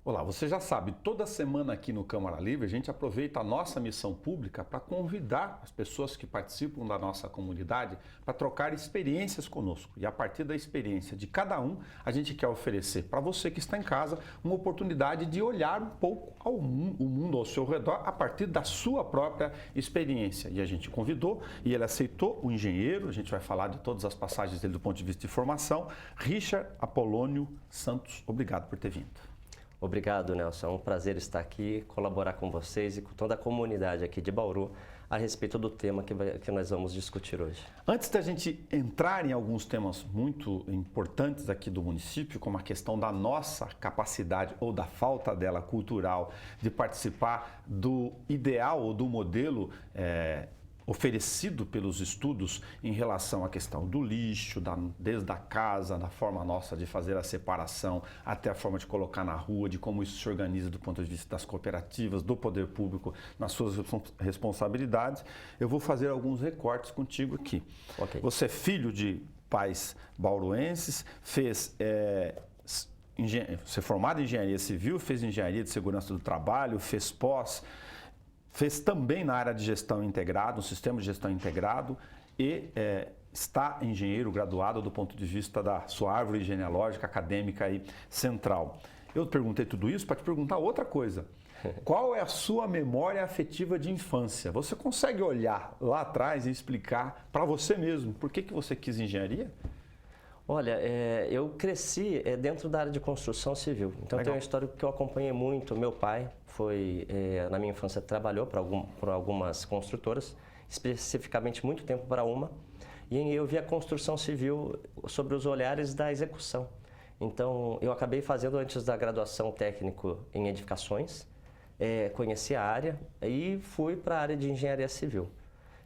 Olá, você já sabe, toda semana aqui no Câmara Livre a gente aproveita a nossa missão pública para convidar as pessoas que participam da nossa comunidade para trocar experiências conosco. E a partir da experiência de cada um, a gente quer oferecer para você que está em casa uma oportunidade de olhar um pouco o mundo ao seu redor a partir da sua própria experiência. E a gente convidou e ele aceitou o engenheiro, a gente vai falar de todas as passagens dele do ponto de vista de formação, Richard Apolônio Santos. Obrigado por ter vindo. Obrigado, Nelson. É um prazer estar aqui, colaborar com vocês e com toda a comunidade aqui de Bauru a respeito do tema que nós vamos discutir hoje. Antes da gente entrar em alguns temas muito importantes aqui do município, como a questão da nossa capacidade ou da falta dela cultural de participar do ideal ou do modelo oferecido pelos estudos em relação à questão do lixo, desde a casa, da forma nossa de fazer a separação, até a forma de colocar na rua, de como isso se organiza do ponto de vista das cooperativas, do poder público nas suas responsabilidades, eu vou fazer alguns recortes contigo aqui. Okay. Você é filho de pais bauruenses, você é formado em engenharia civil, fez engenharia de segurança do trabalho, fez pós, fez também na área de gestão integrada, um sistema de gestão integrado e está engenheiro graduado do ponto de vista da sua árvore genealógica, acadêmica e central. Eu perguntei tudo isso para te perguntar outra coisa. Qual é a sua memória afetiva de infância? Você consegue olhar lá atrás e explicar para você mesmo por que você quis engenharia? Olha, eu cresci dentro da área de construção civil, então tem uma história que eu acompanhei muito. Meu pai na minha infância, trabalhou por algumas construtoras, especificamente muito tempo para uma, e eu vi a construção civil sobre os olhares da execução. Então, eu acabei fazendo antes da graduação técnico em edificações, conheci a área e fui para a área de engenharia civil.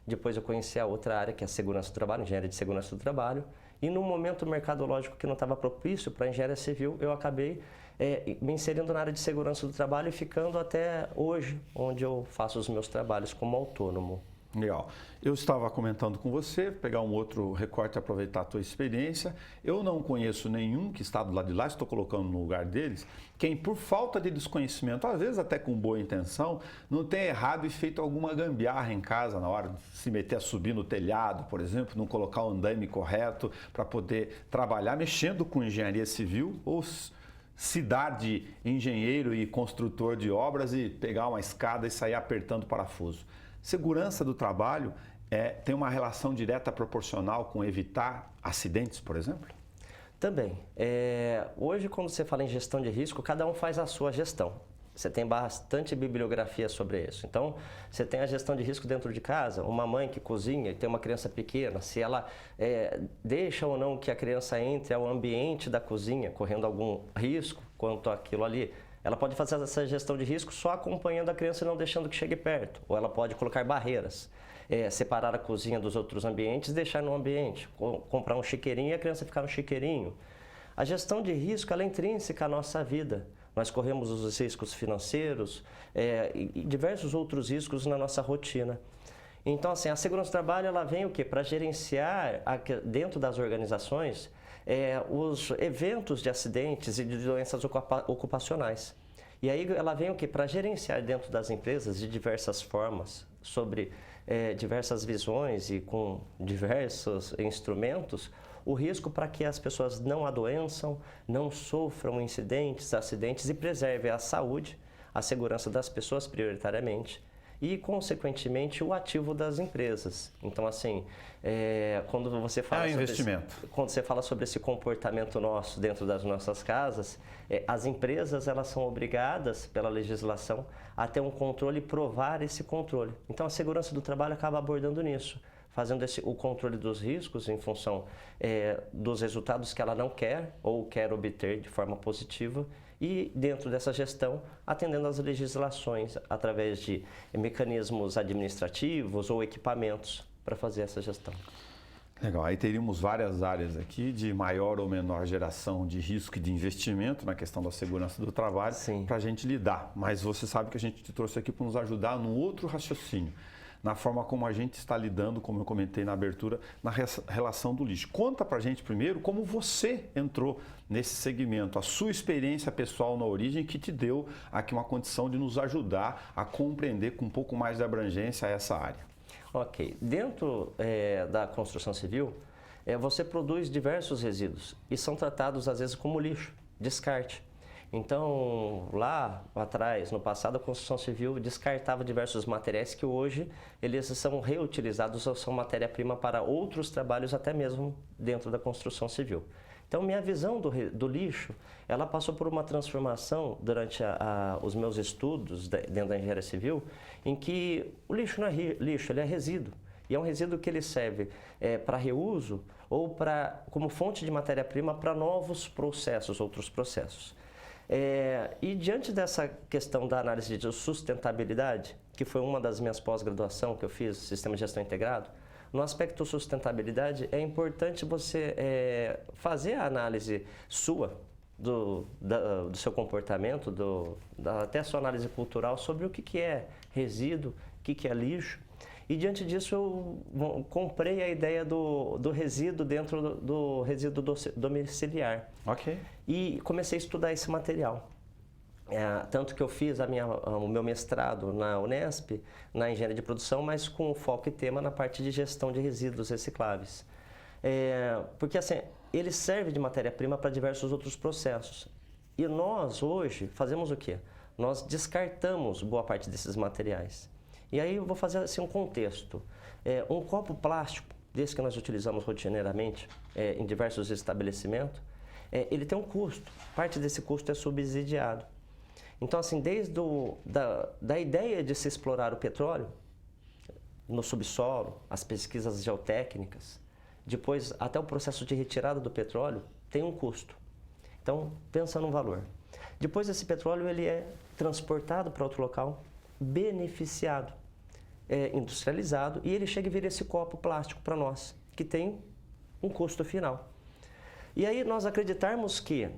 Depois eu conheci a outra área, que é a segurança do trabalho, engenharia de segurança do trabalho. E no momento mercadológico que não estava propício para a engenharia civil, eu acabei me inserindo na área de segurança do trabalho e ficando até hoje, onde eu faço os meus trabalhos como autônomo. Legal. Eu estava comentando com você, pegar um outro recorte e aproveitar a tua experiência. Eu não conheço nenhum que está do lado de lá, estou colocando no lugar deles, quem por falta de desconhecimento, às vezes até com boa intenção, não tenha errado e feito alguma gambiarra em casa na hora de se meter a subir no telhado, por exemplo, não colocar o andaime correto para poder trabalhar mexendo com engenharia civil ou se dar de engenheiro e construtor de obras e pegar uma escada e sair apertando parafuso. Segurança do trabalho tem uma relação direta proporcional com evitar acidentes, por exemplo? Também. Hoje, quando você fala em gestão de risco, cada um faz a sua gestão. Você tem bastante bibliografia sobre isso. Então, você tem a gestão de risco dentro de casa. Uma mãe que cozinha e tem uma criança pequena, se ela deixa ou não que a criança entre ao ambiente da cozinha, correndo algum risco quanto àquilo ali, ela pode fazer essa gestão de risco só acompanhando a criança e não deixando que chegue perto. Ou ela pode colocar barreiras, separar a cozinha dos outros ambientes e deixar no ambiente. Comprar um chiqueirinho e a criança ficar no chiqueirinho. A gestão de risco ela é intrínseca à nossa vida. Nós corremos os riscos financeiros e diversos outros riscos na nossa rotina. Então, assim, a segurança do trabalho ela vem o quê? Para gerenciar dentro das organizações os eventos de acidentes e de doenças ocupacionais. E aí ela vem o quê? Para gerenciar dentro das empresas de diversas formas, sobre diversas visões e com diversos instrumentos, o risco para que as pessoas não adoeçam, não sofram incidentes, acidentes e preservem a saúde, a segurança das pessoas prioritariamente e, consequentemente, o ativo das empresas. Então, assim, quando você fala quando você fala sobre esse comportamento nosso dentro das nossas casas, as empresas elas são obrigadas pela legislação a ter um controle e provar esse controle. Então, a segurança do trabalho acaba abordando nisso, fazendo o controle dos riscos em função dos resultados que ela não quer ou quer obter de forma positiva e, dentro dessa gestão, atendendo às legislações através de mecanismos administrativos ou equipamentos para fazer essa gestão. Legal, aí teríamos várias áreas aqui de maior ou menor geração de risco e de investimento na questão da segurança do trabalho para a gente lidar. Mas você sabe que a gente te trouxe aqui para nos ajudar num outro raciocínio. na forma como a gente está lidando, como eu comentei na abertura, na relação do lixo. Conta pra gente primeiro como você entrou nesse segmento, a sua experiência pessoal na origem que te deu aqui uma condição de nos ajudar a compreender com um pouco mais de abrangência essa área. Ok. Dentro da construção civil, você produz diversos resíduos e são tratados às vezes como lixo, descarte. Então, lá atrás, no passado, a construção civil descartava diversos materiais que hoje eles são reutilizados ou são matéria-prima para outros trabalhos, até mesmo dentro da construção civil. Então, minha visão do lixo, ela passou por uma transformação durante os meus estudos dentro da engenharia civil, em que o lixo não é lixo, ele é resíduo. E é um resíduo que ele serve para reuso ou como fonte de matéria-prima para novos processos, outros processos. E diante dessa questão da análise de sustentabilidade, que foi uma das minhas pós-graduação que eu fiz, Sistema de Gestão Integrado, no aspecto sustentabilidade é importante você fazer a análise sua, do seu comportamento, até a sua análise cultural sobre o que é resíduo, o que é lixo. E diante disso eu comprei a ideia do resíduo dentro do resíduo domiciliar. Ok. E comecei a estudar esse material. Tanto que eu fiz o meu mestrado na Unesp, na engenharia de produção, mas com foco e tema na parte de gestão de resíduos recicláveis. Porque assim, ele serve de matéria-prima para diversos outros processos. E nós hoje fazemos o quê? Nós descartamos boa parte desses materiais. E aí eu vou fazer assim, um contexto. Um copo plástico, desse que nós utilizamos rotineiramente em diversos estabelecimentos, ele tem um custo. Parte desse custo é subsidiado. Então, assim, desde da ideia de se explorar o petróleo no subsolo, as pesquisas geotécnicas, depois até o processo de retirada do petróleo, tem um custo. Então, pensa no valor. Depois esse petróleo ele é transportado para outro local, beneficiado, industrializado, e ele chega e vira esse copo plástico para nós, que tem um custo final. E aí nós acreditarmos que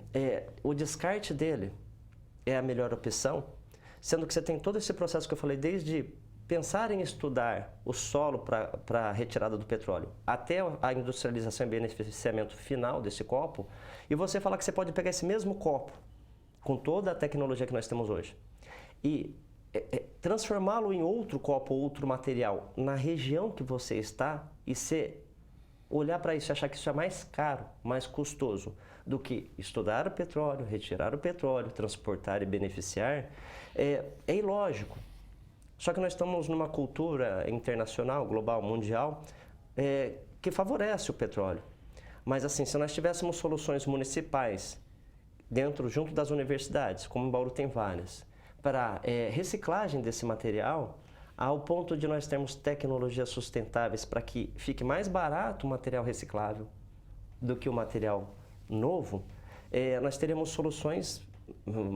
o descarte dele é a melhor opção, sendo que você tem todo esse processo que eu falei, desde pensar em estudar o solo para a retirada do petróleo, até a industrialização e beneficiamento final desse copo, e você falar que você pode pegar esse mesmo copo, com toda a tecnologia que nós temos hoje, e transformá-lo em outro copo, outro material, na região que você está, e olhar para isso e achar que isso é mais caro, mais custoso do que estudar o petróleo, retirar o petróleo, transportar e beneficiar, é ilógico. Só que nós estamos numa cultura internacional, global, mundial, que favorece o petróleo. Mas assim, se nós tivéssemos soluções municipais junto das universidades, como em Bauru tem várias, para reciclagem desse material, ao ponto de nós termos tecnologias sustentáveis para que fique mais barato o material reciclável do que o material novo, nós teríamos soluções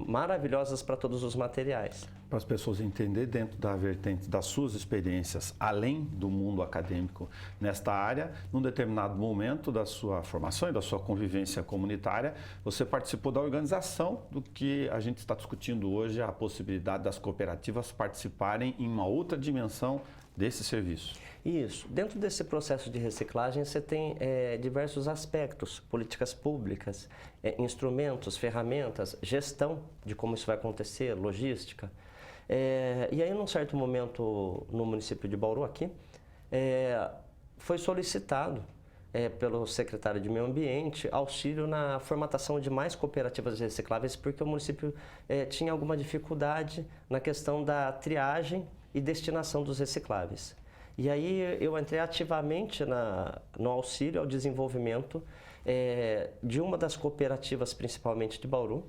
maravilhosas para todos os materiais. Para as pessoas entenderem dentro da vertente das suas experiências, além do mundo acadêmico nesta área, num determinado momento da sua formação e da sua convivência comunitária, você participou da organização do que a gente está discutindo hoje, a possibilidade das cooperativas participarem em uma outra dimensão desse serviço. Isso. Dentro desse processo de reciclagem, você tem diversos aspectos, políticas públicas, instrumentos, ferramentas, gestão de como isso vai acontecer, logística. E aí, num certo momento, no município de Bauru, aqui, foi solicitado pelo secretário de Meio Ambiente auxílio na formatação de mais cooperativas recicláveis, porque o município tinha alguma dificuldade na questão da triagem e destinação dos recicláveis. E aí eu entrei ativamente no auxílio ao desenvolvimento de uma das cooperativas, principalmente de Bauru,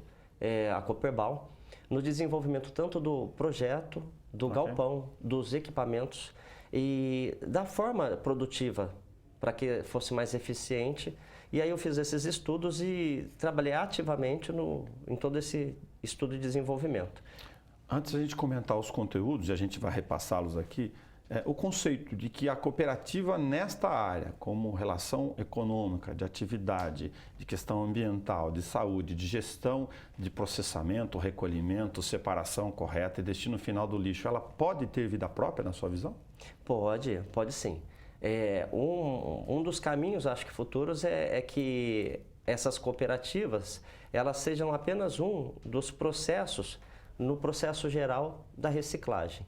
a Cooperbal, no desenvolvimento tanto do projeto, do galpão, dos equipamentos e da forma produtiva para que fosse mais eficiente. E aí eu fiz esses estudos e trabalhei ativamente em todo esse estudo de desenvolvimento. Antes da gente comentar os conteúdos, e a gente vai repassá-los aqui, o conceito de que a cooperativa nesta área, como relação econômica, de atividade, de questão ambiental, de saúde, de gestão de processamento, recolhimento, separação correta e destino final do lixo, ela pode ter vida própria na sua visão? Pode sim. Um dos caminhos, acho que futuros, é que essas cooperativas, elas sejam apenas um dos processos no processo geral da reciclagem.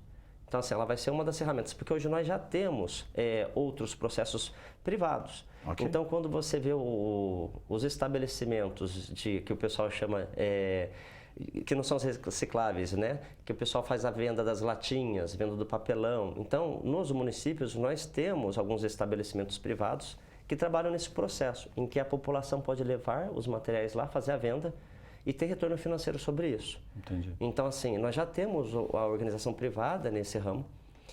Então, assim, ela vai ser uma das ferramentas, porque hoje nós já temos outros processos privados. Okay. Então, quando você vê os estabelecimentos que o pessoal chama, que não são recicláveis, né? Que o pessoal faz a venda das latinhas, venda do papelão. Então, nos municípios, nós temos alguns estabelecimentos privados que trabalham nesse processo, em que a população pode levar os materiais lá, fazer a venda e ter retorno financeiro sobre isso. Entendi. Então, assim, nós já temos a organização privada nesse ramo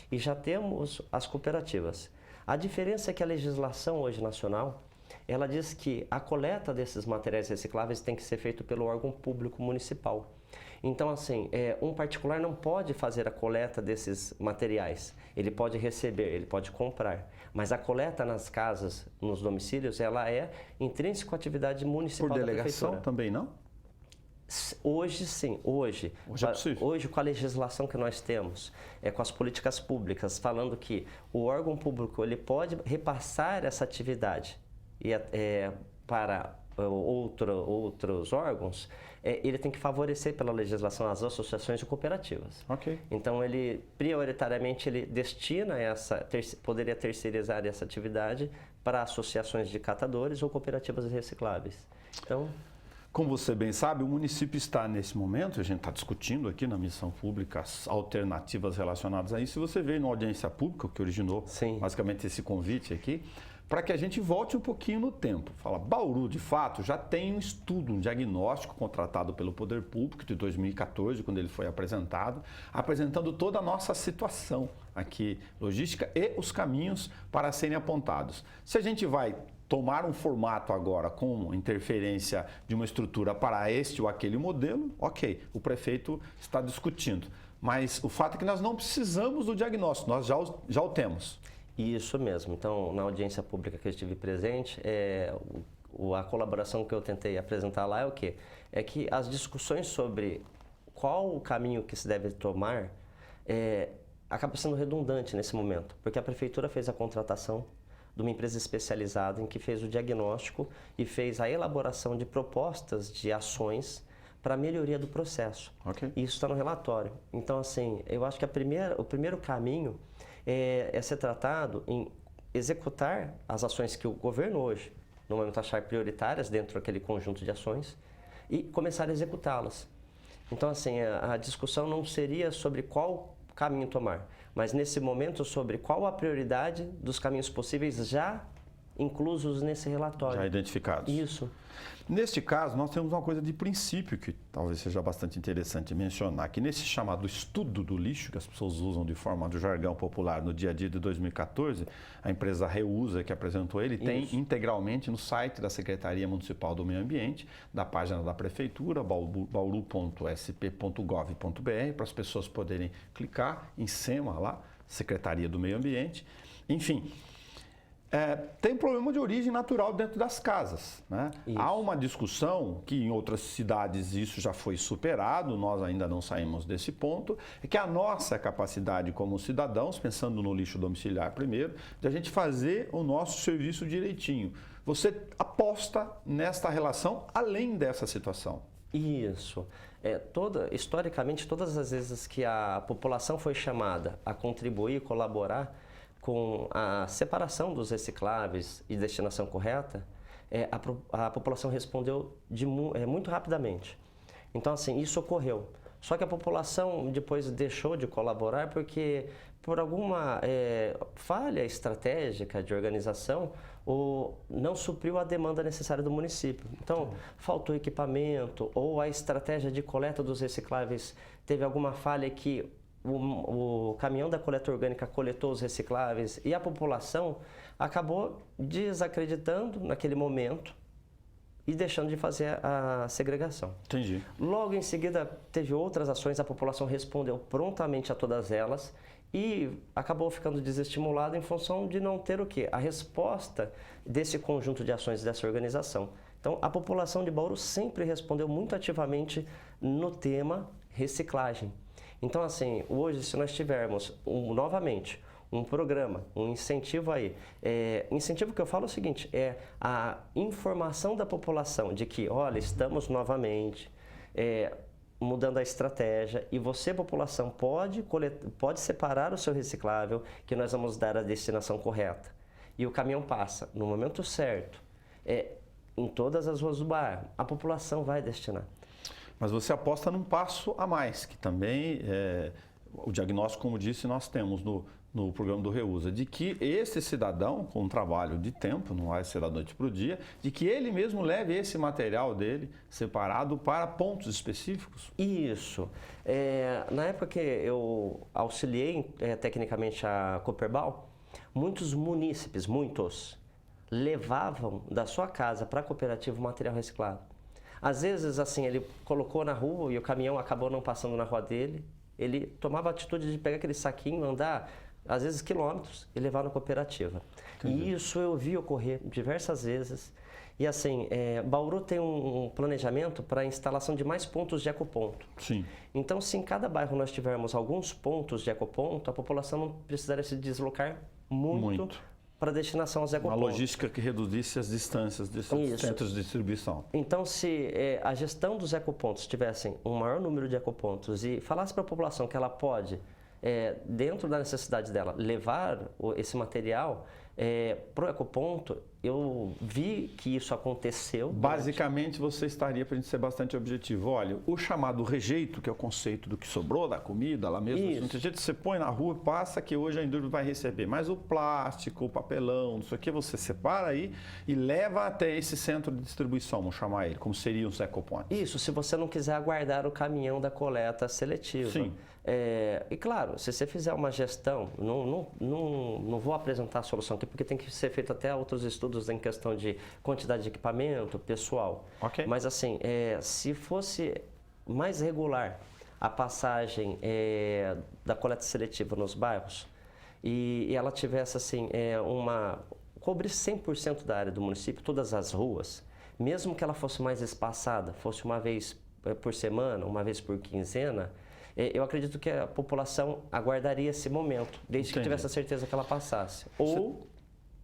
e já temos as cooperativas. A diferença é que a legislação hoje nacional, ela diz que a coleta desses materiais recicláveis tem que ser feita pelo órgão público municipal. Então, assim, um particular não pode fazer a coleta desses materiais. Ele pode receber, ele pode comprar. Mas a coleta nas casas, nos domicílios, ela é intrínseca à atividade municipal da prefeitura. Por delegação também não? Hoje sim, hoje é possível. Hoje com a legislação que nós temos, com as políticas públicas, falando que o órgão público ele pode repassar essa atividade para outros órgãos, ele tem que favorecer pela legislação as associações e cooperativas. Okay. Então ele prioritariamente ele destina poderia terceirizar essa atividade para associações de catadores ou cooperativas recicláveis. Então, como você bem sabe, o município está nesse momento, a gente está discutindo aqui na missão pública as alternativas relacionadas a isso. Se você veio na audiência pública, que originou basicamente esse convite aqui, para que a gente volte um pouquinho no tempo. Fala, Bauru, de fato, já tem um estudo, um diagnóstico contratado pelo Poder Público de 2014, quando ele foi apresentado, apresentando toda a nossa situação aqui, logística e os caminhos para serem apontados. Se a gente vai tomar um formato agora com interferência de uma estrutura para este ou aquele modelo, ok, o prefeito está discutindo. Mas o fato é que nós não precisamos do diagnóstico, nós já o temos. Isso mesmo. Então, na audiência pública que eu estive presente, a colaboração que eu tentei apresentar lá é o quê? É que as discussões sobre qual o caminho que se deve tomar acaba sendo redundante nesse momento, porque a prefeitura fez a contratação de uma empresa especializada em que fez o diagnóstico e fez a elaboração de propostas de ações para a melhoria do processo. Okay. E isso está no relatório. Então, assim, eu acho que o primeiro caminho é ser tratado em executar as ações que o governo hoje, no momento, achar prioritárias dentro daquele conjunto de ações e começar a executá-las. Então, assim, a discussão não seria sobre qual caminho tomar, mas nesse momento sobre qual a prioridade dos caminhos possíveis já inclusos nesse relatório. Já identificados. Isso. Neste caso, nós temos uma coisa de princípio que talvez seja bastante interessante mencionar, que nesse chamado estudo do lixo, que as pessoas usam de forma do jargão popular no dia a dia de 2014, a empresa Reusa, que apresentou ele, tem integralmente no site da Secretaria Municipal do Meio Ambiente, da página da Prefeitura, bauru.sp.gov.br, para as pessoas poderem clicar em cima lá, Secretaria do Meio Ambiente. Enfim, tem um problema de origem natural dentro das casas, né? Há uma discussão que em outras cidades isso já foi superado, nós ainda não saímos desse ponto, é que a nossa capacidade como cidadãos, pensando no lixo domiciliar primeiro, de a gente fazer o nosso serviço direitinho. Você aposta nesta relação além dessa situação? Isso. Historicamente, todas as vezes que a população foi chamada a contribuir, colaborar com a separação dos recicláveis e destinação correta, a população respondeu muito rapidamente. Então, assim, isso ocorreu. Só que a população depois deixou de colaborar porque, por alguma falha estratégica de organização, não supriu a demanda necessária do município. Então, faltou equipamento ou a estratégia de coleta dos recicláveis teve alguma falha que o caminhão da coleta orgânica coletou os recicláveis e a população acabou desacreditando naquele momento e deixando de fazer a segregação. Entendi. Logo em seguida, teve outras ações, a população respondeu prontamente a todas elas e acabou ficando desestimulado em função de não ter o quê? A resposta desse conjunto de ações dessa organização. Então, a população de Bauru sempre respondeu muito ativamente no tema reciclagem. Então, assim, hoje, se nós tivermos novamente um programa, um incentivo aí, incentivo que eu falo é o seguinte, é a informação da população de que, olha, estamos novamente mudando a estratégia e você, população, pode separar o seu reciclável, que nós vamos dar a destinação correta. E o caminhão passa no momento certo, em todas as ruas do bairro, a população vai destinar. Mas você aposta num passo a mais, que também o diagnóstico, como disse, nós temos no programa do Reusa, de que esse cidadão, com um trabalho de tempo, não vai ser da noite para o dia, de que ele mesmo leve esse material dele separado para pontos específicos? Isso. Na época que eu auxiliei tecnicamente a Cooperbal, muitos munícipes, levavam da sua casa para a cooperativa o material reciclado. Às vezes, assim, ele colocou na rua e o caminhão acabou não passando na rua dele, ele tomava a atitude de pegar aquele saquinho, andar às vezes quilômetros e levar na cooperativa. Entendi. E isso eu vi ocorrer diversas vezes. E assim, Bauru tem um planejamento para a instalação de mais pontos de ecoponto. Sim. Então, se em cada bairro nós tivermos alguns pontos de ecoponto, a população não precisaria se deslocar muito. Para a destinação aos ecopontos. Uma logística que reduzisse as distâncias desses centros de distribuição. Então, se a gestão dos ecopontos tivessem um maior número de ecopontos e falasse para a população que ela pode, dentro da necessidade dela, levar esse material para o ecoponto, eu vi que isso aconteceu. Basicamente, você estaria, para a gente ser bastante objetivo, olha, o chamado rejeito, que é o conceito do que sobrou da comida, lá mesmo, você põe na rua, passa que hoje a indústria vai receber, mas o plástico, o papelão, isso aqui você separa aí e leva até esse centro de distribuição, vamos chamar ele, como seriam os ecopontos. Isso, se você não quiser aguardar o caminhão da coleta seletiva. Sim. E claro, se você fizer uma gestão, não vou apresentar a solução aqui, porque tem que ser feito até outros estudos em questão de quantidade de equipamento, pessoal. Okay. Mas assim, se fosse mais regular a passagem da coleta seletiva nos bairros e ela tivesse assim, cobrisse 100% da área do município, todas as ruas, mesmo que ela fosse mais espaçada, fosse uma vez por semana, uma vez por quinzena, eu acredito que a população aguardaria esse momento, desde que tivesse a certeza que ela passasse. Ou,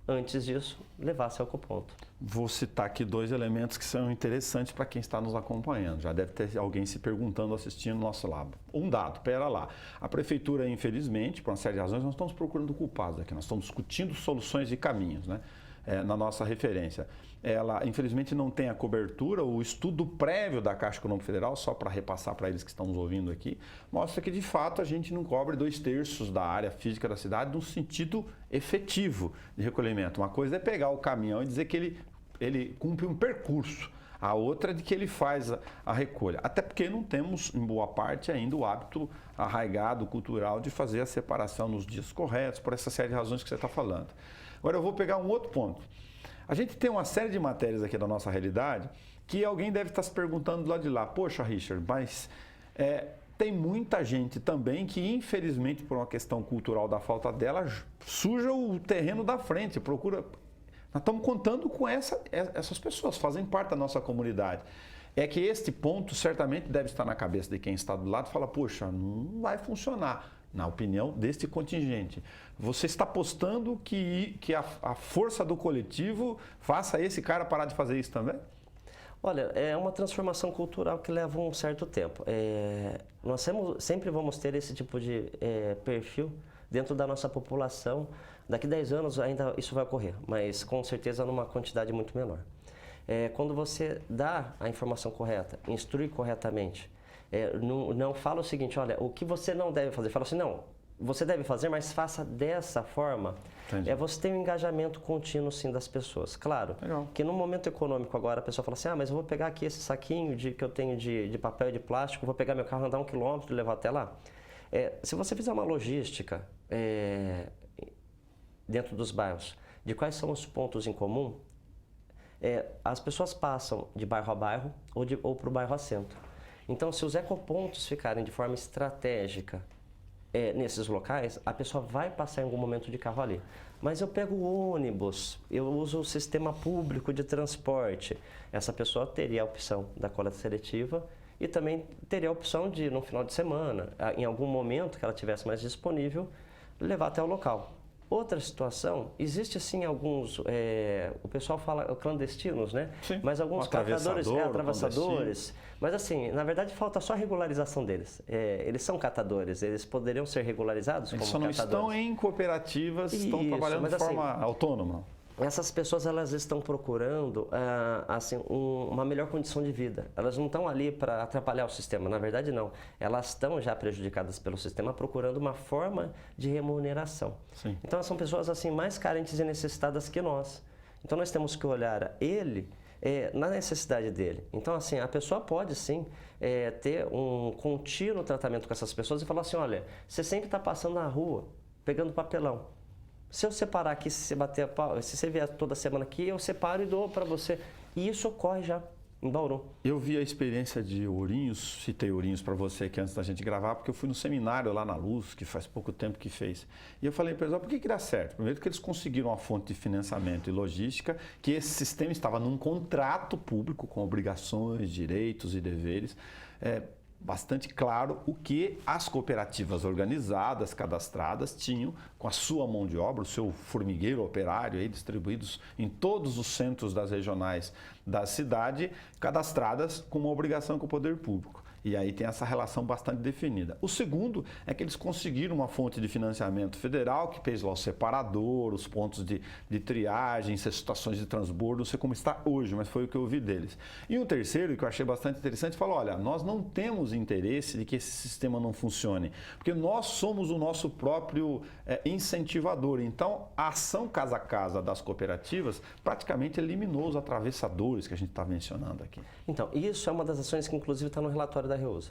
antes disso, levasse ao ecoponto. Vou citar aqui dois elementos que são interessantes para quem está nos acompanhando. Já deve ter alguém se perguntando, assistindo o nosso lab. Um dado, pera lá. A prefeitura, infelizmente, por uma série de razões, nós estamos procurando culpados aqui. Nós estamos discutindo soluções e caminhos, né? Na nossa referência. Ela, infelizmente, não tem a cobertura, o estudo prévio da Caixa Econômica Federal, só para repassar para eles que estão nos ouvindo aqui, mostra que, de fato, a gente não cobre 2/3 da área física da cidade no sentido efetivo de recolhimento. Uma coisa é pegar o caminhão e dizer que ele cumpre um percurso. A outra é de que ele faz a recolha. Até porque não temos, em boa parte, ainda o hábito arraigado, cultural, de fazer a separação nos dias corretos, por essa série de razões que você está falando. Agora eu vou pegar um outro ponto. A gente tem uma série de matérias aqui da nossa realidade que alguém deve estar se perguntando do lado de lá, poxa, Richard, mas tem muita gente também que, infelizmente, por uma questão cultural da falta dela, suja o terreno da frente, procura... Nós estamos contando com essas pessoas, fazem parte da nossa comunidade. É que este ponto certamente deve estar na cabeça de quem está do lado e fala, poxa, não vai funcionar. Na opinião deste contingente. Você está apostando que a força do coletivo faça esse cara parar de fazer isso também? Olha, é uma transformação cultural que leva um certo tempo. Nós sempre vamos ter esse tipo de perfil dentro da nossa população. Daqui a 10 anos ainda isso vai ocorrer, mas com certeza numa quantidade muito menor. Quando você dá a informação correta, instrui corretamente, não fala o seguinte, olha, o que você não deve fazer. Fala assim, não, você deve fazer, mas faça dessa forma. Entendi. Você tem um engajamento contínuo, sim, das pessoas. Claro, legal, que no momento econômico agora a pessoa fala assim, mas eu vou pegar aqui esse saquinho que eu tenho de papel e de plástico, vou pegar meu carro, andar 1 quilômetro e levar até lá. Se você fizer uma logística dentro dos bairros, de quais são os pontos em comum, as pessoas passam de bairro a bairro ou para o bairro a centro. Então, se os ecopontos ficarem de forma estratégica nesses locais, a pessoa vai passar em algum momento de carro ali. Mas eu pego o ônibus, eu uso o sistema público de transporte. Essa pessoa teria a opção da coleta seletiva e também teria a opção de, no final de semana, em algum momento que ela tivesse mais disponível, levar até o local. Outra situação, existe assim alguns, o pessoal fala clandestinos, né? Sim, mas alguns catadores, atravessadores. Mas assim, na verdade falta só a regularização deles. Eles são catadores, eles poderiam ser regularizados Eles como só não catadores. estão em cooperativas, estão trabalhando de forma autônoma. Essas pessoas elas estão procurando uma melhor condição de vida. Elas não estão ali para atrapalhar o sistema, na verdade não. Elas estão já prejudicadas pelo sistema procurando uma forma de remuneração. Sim. Então são pessoas assim mais carentes e necessitadas que nós. Então nós temos que olhar ele na necessidade dele. Então assim, a pessoa pode sim ter um contínuo tratamento com essas pessoas e falar assim, olha, você sempre está passando na rua pegando papelão. Se eu separar aqui, se você vier toda semana aqui, eu separo e dou para você. E isso ocorre já em Bauru. Eu vi a experiência de Ourinhos, citei Ourinhos para você aqui antes da gente gravar, porque eu fui no seminário lá na Luz, que faz pouco tempo que fez. E eu falei, pessoal, por que dá certo? Primeiro que eles conseguiram uma fonte de financiamento e logística, que esse sistema estava num contrato público com obrigações, direitos e deveres. Bastante claro o que as cooperativas organizadas, cadastradas, tinham com a sua mão de obra, o seu formigueiro operário aí, distribuídos em todos os centros das regionais da cidade, cadastradas com uma obrigação com o poder público. E aí tem essa relação bastante definida. O segundo é que eles conseguiram uma fonte de financiamento federal que fez lá o separador, os pontos de triagem, situações de transbordo, não sei como está hoje, mas foi o que eu ouvi deles. E um terceiro, que eu achei bastante interessante, falou, olha, nós não temos interesse de que esse sistema não funcione, porque nós somos o nosso próprio incentivador. Então, a ação casa a casa das cooperativas praticamente eliminou os atravessadores que a gente está mencionando aqui. Então, isso é uma das ações que inclusive está no relatório da Reusa.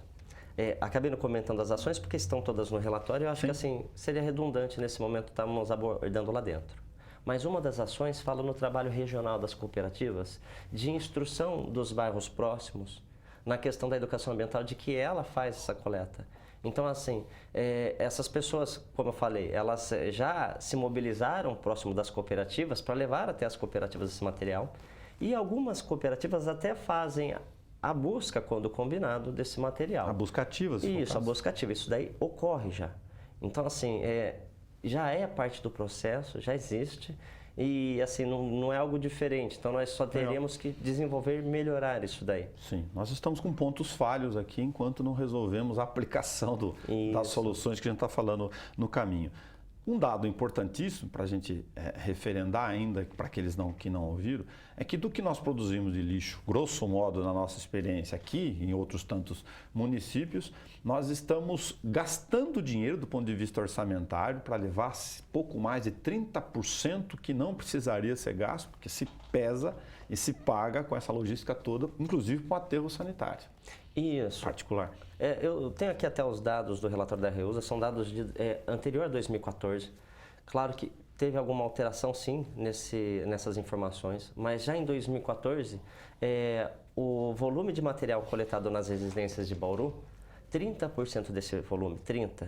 Acabei não comentando as ações porque estão todas no relatório. Eu acho que assim seria redundante nesse momento estarmos abordando lá dentro. Mas uma das ações fala no trabalho regional das cooperativas de instrução dos bairros próximos na questão da educação ambiental, de que ela faz essa coleta. Então, assim, essas pessoas, como eu falei, elas já se mobilizaram próximo das cooperativas para levar até as cooperativas esse material. E algumas cooperativas até fazem a busca, quando combinado, desse material. A busca ativa, Isso, a busca ativa. Isso daí ocorre já. Então, assim, já é parte do processo, já existe. E, assim, não é algo diferente. Então, nós só teríamos que desenvolver e melhorar isso daí. Sim, nós estamos com pontos falhos aqui enquanto não resolvemos a aplicação das soluções que a gente está falando no caminho. Um dado importantíssimo para a gente referendar ainda, para aqueles que não ouviram, é que do que nós produzimos de lixo, grosso modo, na nossa experiência aqui, em outros tantos municípios, nós estamos gastando dinheiro do ponto de vista orçamentário para levar pouco mais de 30% que não precisaria ser gasto, porque se pesa e se paga com essa logística toda, inclusive com o aterro sanitário. Isso. Particular. Eu tenho aqui até os dados do relatório da Reusa, são dados anterior a 2014. Claro que teve alguma alteração, sim, nessas informações, mas já em 2014, o volume de material coletado nas residências de Bauru, 30% desse volume, 30%,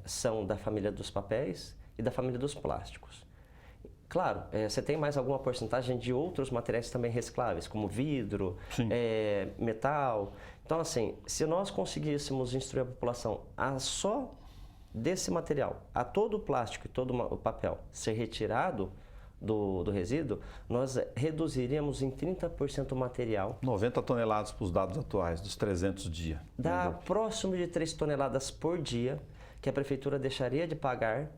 são da família dos papéis e da família dos plásticos. Claro, você tem mais alguma porcentagem de outros materiais também recicláveis, como vidro, metal. Então, assim, se nós conseguíssemos instruir a população a só desse material, a todo o plástico e todo o papel ser retirado do resíduo, nós reduziríamos em 30% o material. 90 toneladas para os dados atuais, dos 300 dias. Dá próximo de 3 toneladas por dia que a prefeitura deixaria de pagar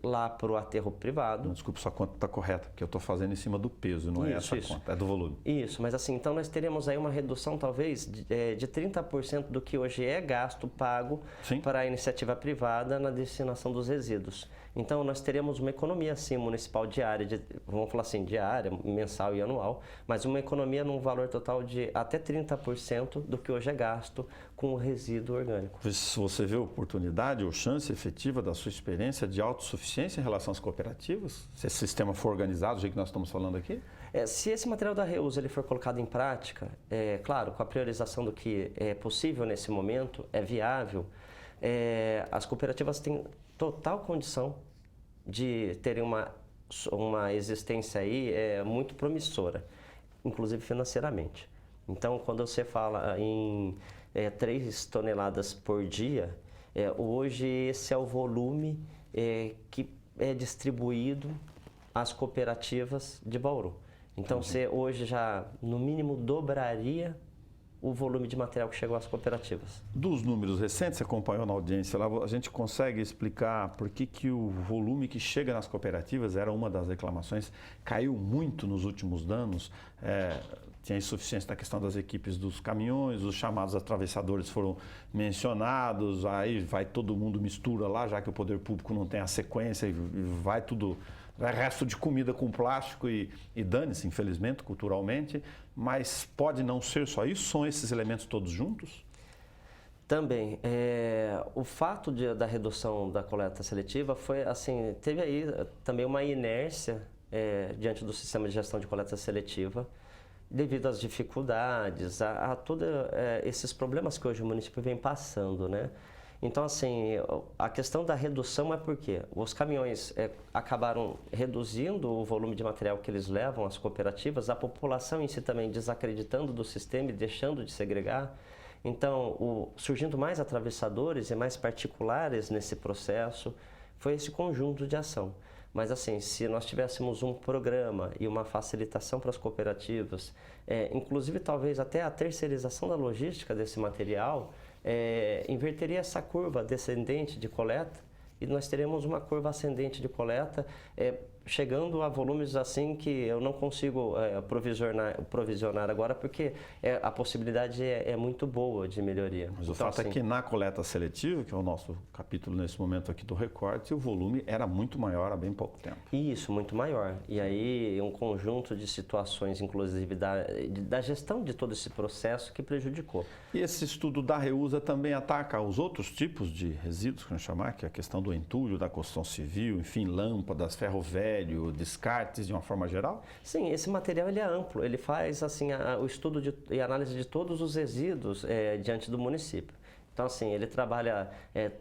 lá para o aterro privado. Desculpe, sua conta está correta, porque eu estou fazendo em cima do peso, não é essa conta, é do volume. Isso, mas assim, então nós teríamos aí uma redução talvez de 30% do que hoje é gasto pago para a iniciativa privada na destinação dos resíduos. Então nós teríamos uma economia sim municipal diária, vamos falar assim, diária, mensal e anual, mas uma economia num valor total de até 30% do que hoje é gasto com o resíduo orgânico. Se você vê oportunidade ou chance efetiva da sua experiência de autossuficiência em relação às cooperativas, se esse sistema for organizado, do jeito que nós estamos falando aqui? Se esse material da Reusa ele for colocado em prática, claro, com a priorização do que é possível nesse momento, é viável, as cooperativas têm total condição de terem uma existência aí muito promissora, inclusive financeiramente. Então, quando você fala em 3 toneladas por dia, hoje esse é o volume que é distribuído às cooperativas de Bauru. Então, você hoje já, no mínimo, dobraria o volume de material que chegou às cooperativas. Dos números recentes, você acompanhou na audiência lá, a gente consegue explicar por que o volume que chega nas cooperativas, era uma das reclamações, caiu muito nos últimos anos. Tinha insuficiência na questão das equipes dos caminhões, os chamados atravessadores foram mencionados, aí vai todo mundo mistura lá, já que o poder público não tem a sequência e vai tudo, vai resto de comida com plástico e dane-se, infelizmente, culturalmente, mas pode não ser só isso? São esses elementos todos juntos? Também, o fato da redução da coleta seletiva foi assim, teve aí também uma inércia diante do sistema de gestão de coleta seletiva, devido às dificuldades, a todos esses problemas que hoje o município vem passando, né? Então, assim, a questão da redução é porque os caminhões acabaram reduzindo o volume de material que eles levam às cooperativas, a população em si também desacreditando do sistema e deixando de segregar. Então, surgindo mais atravessadores e mais particulares nesse processo, foi esse conjunto de ação. Mas assim, se nós tivéssemos um programa e uma facilitação para as cooperativas, inclusive talvez até a terceirização da logística desse material, inverteria essa curva descendente de coleta e nós teremos uma curva ascendente de coleta, chegando a volumes assim que eu não consigo provisionar agora, porque a possibilidade é muito boa de melhoria. Mas o fato é que na coleta seletiva, que é o nosso capítulo nesse momento aqui do recorte, o volume era muito maior há bem pouco tempo. Isso, muito maior. E aí um conjunto de situações, inclusive da gestão de todo esse processo, que prejudicou. E esse estudo da Reusa também ataca os outros tipos de resíduos, que a gente chamar, que é a questão do entulho, da construção civil, enfim, lâmpadas, ferro velho, descartes de uma forma geral? Sim, esse material ele é amplo, ele faz assim, o estudo e análise de todos os resíduos diante do município. Então, assim, ele trabalha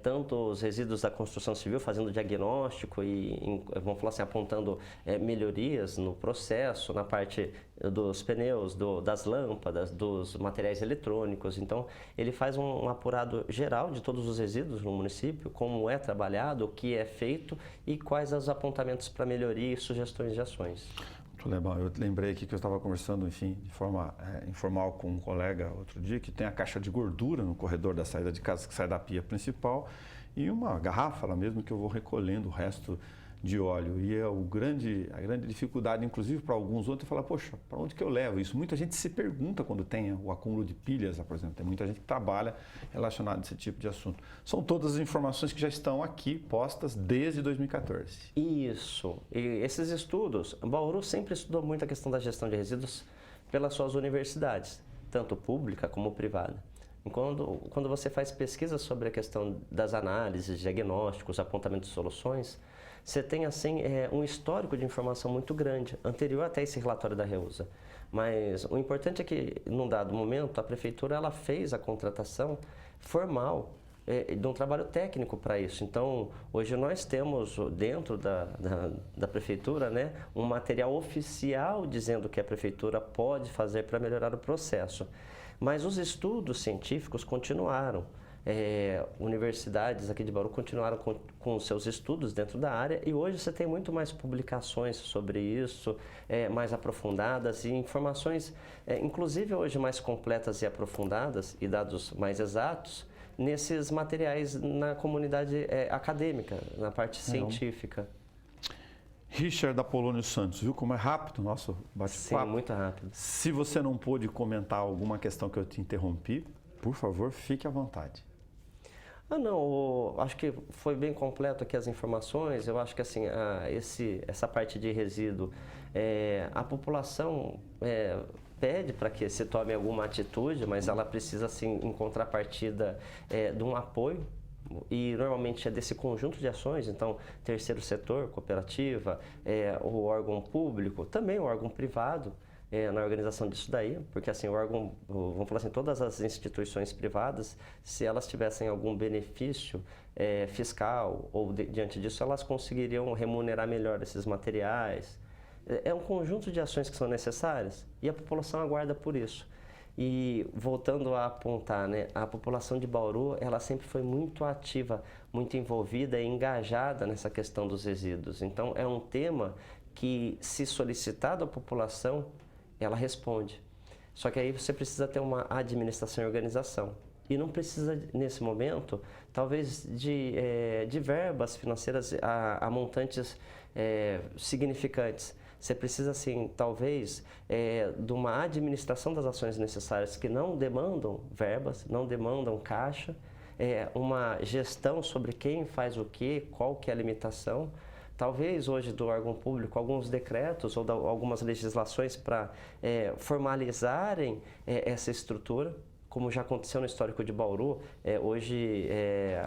tanto os resíduos da construção civil, fazendo diagnóstico e, vamos falar assim, apontando melhorias no processo, na parte dos pneus, das lâmpadas, dos materiais eletrônicos. Então, ele faz um apurado geral de todos os resíduos no município, como é trabalhado, o que é feito e quais os apontamentos para melhoria e sugestões de ações. Muito legal. Eu lembrei aqui que eu estava conversando, enfim, de forma informal com um colega outro dia, que tem a caixa de gordura no corredor da saída de casa, que sai da pia principal, e uma garrafa lá mesmo que eu vou recolhendo o resto de óleo. E a grande dificuldade, inclusive para alguns outros, é falar, poxa, para onde que eu levo isso? Muita gente se pergunta quando tem o acúmulo de pilhas, por exemplo. Tem muita gente que trabalha relacionado a esse tipo de assunto. São todas as informações que já estão aqui postas desde 2014. Isso. E esses estudos, Bauru sempre estudou muito a questão da gestão de resíduos pelas suas universidades, tanto pública como privada. E quando você faz pesquisas sobre a questão das análises, diagnósticos, apontamentos de soluções, você tem assim um histórico de informação muito grande, anterior até esse relatório da Reusa. Mas o importante é que, num dado momento, a prefeitura ela fez a contratação formal de um trabalho técnico para isso. Então, hoje nós temos dentro da prefeitura, né, um material oficial dizendo que a prefeitura pode fazer para melhorar o processo. Mas os estudos científicos continuaram. Universidades aqui de Bauru continuaram com seus estudos dentro da área e hoje você tem muito mais publicações sobre isso, mais aprofundadas e informações, inclusive hoje mais completas e aprofundadas e dados mais exatos nesses materiais na comunidade acadêmica, na parte científica. Richard Apolônio Santos, viu como é rápido o nosso bate-papo? Sim, muito rápido. Se você não pôde comentar alguma questão que eu te interrompi, por favor, fique à vontade. Não, acho que foi bem completo aqui as informações. Eu acho que assim, essa parte de resíduo, a população pede para que se tome alguma atitude, mas ela precisa assim, em contrapartida de um apoio. E normalmente é desse conjunto de ações, então terceiro setor, cooperativa, o órgão público, também o órgão privado, na organização disso daí, porque assim, o órgão, vamos falar assim, todas as instituições privadas, se elas tivessem algum benefício fiscal ou diante disso, elas conseguiriam remunerar melhor esses materiais. É um conjunto de ações que são necessárias e a população aguarda por isso. E voltando a apontar, né, a população de Bauru, ela sempre foi muito ativa, muito envolvida e engajada nessa questão dos resíduos. Então, é um tema que, se solicitado à população, ela responde. Só que aí você precisa ter uma administração e organização. E não precisa, nesse momento, talvez de verbas financeiras a montantes significantes. Você precisa, assim, talvez, de uma administração das ações necessárias que não demandam verbas, não demandam caixa, uma gestão sobre quem faz o quê, qual que é a limitação. Talvez hoje do órgão público alguns decretos ou algumas legislações para formalizarem essa estrutura, como já aconteceu no histórico de Bauru. Hoje,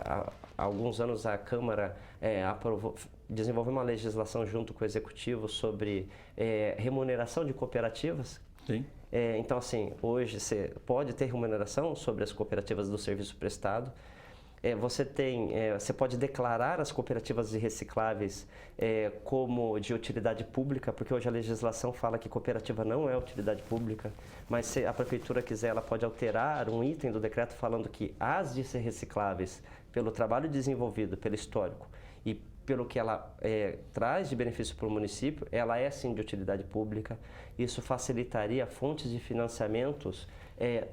há alguns anos, a Câmara desenvolveu uma legislação junto com o Executivo sobre remuneração de cooperativas. Sim. Então, assim, hoje você pode ter remuneração sobre as cooperativas do serviço prestado. Você pode declarar as cooperativas de recicláveis como de utilidade pública, porque hoje a legislação fala que cooperativa não é utilidade pública, mas se a prefeitura quiser, ela pode alterar um item do decreto falando que as de ser recicláveis, pelo trabalho desenvolvido, pelo histórico e pelo que ela traz de benefício para o município, ela é sim de utilidade pública. Isso facilitaria fontes de financiamentos,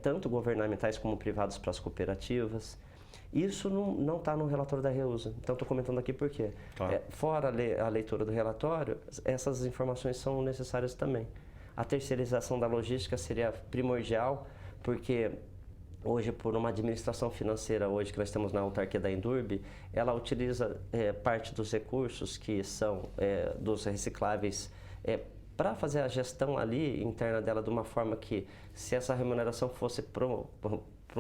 tanto governamentais como privados, para as cooperativas. Isso não está no relatório da Reusa. Então, estou comentando aqui por quê. Claro. Fora a leitura do relatório, essas informações são necessárias também. A terceirização da logística seria primordial, porque hoje, por uma administração financeira hoje que nós temos na autarquia da Endurbe, ela utiliza parte dos recursos que são dos recicláveis para fazer a gestão ali interna dela de uma forma que, se essa remuneração fosse para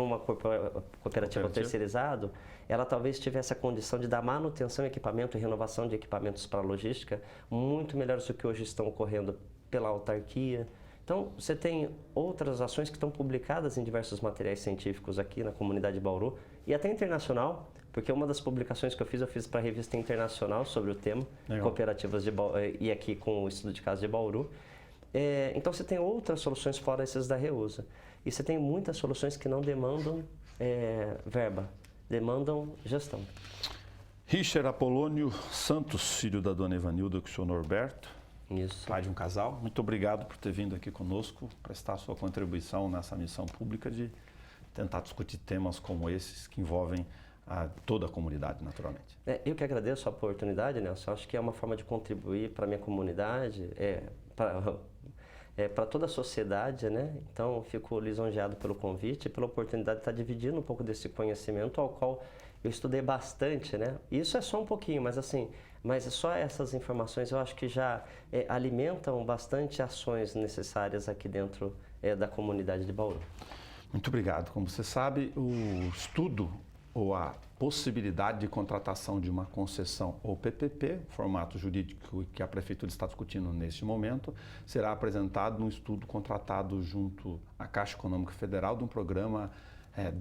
uma cooperativa terceirizado, ela talvez tivesse a condição de dar manutenção, equipamento e renovação de equipamentos para a logística muito melhores do que hoje estão ocorrendo pela autarquia. Então, você tem outras ações que estão publicadas em diversos materiais científicos aqui na comunidade de Bauru e até internacional, porque uma das publicações que eu fiz para a revista internacional sobre o tema, Legal. cooperativas de Bauru, e aqui com o estudo de caso de Bauru. Então, você tem outras soluções fora essas da Reusa. E você tem muitas soluções que não demandam verba, demandam gestão. Richard Apolônio Santos, filho da dona Evanilda, com o senhor Norberto. Isso. Pai de um casal. Muito obrigado por ter vindo aqui conosco, prestar sua contribuição nessa missão pública de tentar discutir temas como esses que envolvem toda a comunidade, naturalmente. Eu que agradeço a oportunidade, Nelson. Acho que é uma forma de contribuir para a minha comunidade, para toda a sociedade, né? Então, fico lisonjeado pelo convite e pela oportunidade de estar dividindo um pouco desse conhecimento ao qual eu estudei bastante, né? Isso é só um pouquinho, mas só essas informações eu acho que já alimentam bastante ações necessárias aqui dentro da comunidade de Bauru. Muito obrigado. Como você sabe, o estudo ou a possibilidade de contratação de uma concessão ou PPP, formato jurídico que a Prefeitura está discutindo neste momento, será apresentado num estudo contratado junto à Caixa Econômica Federal de um programa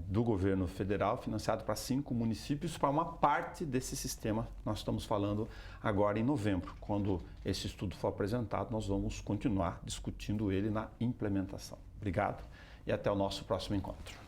do governo federal financiado para 5 municípios para uma parte desse sistema. Nós estamos falando agora em novembro. Quando esse estudo for apresentado, nós vamos continuar discutindo ele na implementação. Obrigado e até o nosso próximo encontro.